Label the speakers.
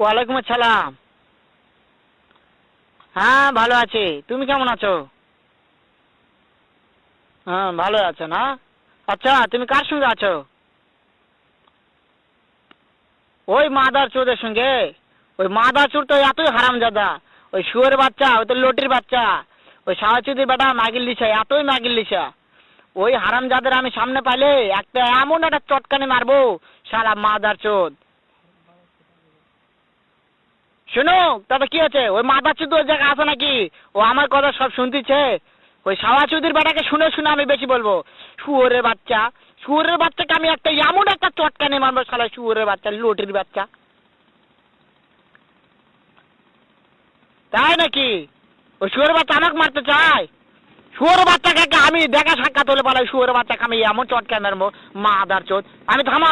Speaker 1: ওয়ালাইকুম আসসালাম। হ্যাঁ ভালো আছি, তুমি কেমন আছো? হ্যাঁ ভালো আছো না? আচ্ছা তুমি কার সঙ্গে আছো? ওই মাদার চোদের সঙ্গে। ওই মাদার চোর তো এতই হারামজাদা। ওই শুয়োর বাচ্চা, ওই তো লটির বাচ্চা। ওই সাওয়াচুদির বেটা মাগিল লিসা, এতই মাগিল লিসা। ওই হারামজাদের আমি সামনে পাইলে একটা এমন একটা চটকানি মারবো, শালা মাদার চোদ। শোনো, তবে কি আছে, ওই মাদার চোদ ওই জায়গায় আছে নাকি? ও আমার কথা সব শুনতিছে। ওই সাওয়াচুদির বেটাকে শুনে শুনে আমি বেশি বলবো। শুয়োরের বাচ্চা, শুয়োরের বাচ্চাকে আমি একটা এমন একটা চটকানি মারবো, শালা শুয়োরের বাচ্চা, লটির বাচ্চা। তাই নাকি? ওই শুয়োরের বাচ্চা আমাকে মারতে চায়? শুয়োরের বাচ্চাকে আমি দেখা সাক্ষাৎ হলে পালাই, শুয়োরের বাচ্চাকে আমি এমন চটকানি মারবো, মাদার চোদ। আমি থামা।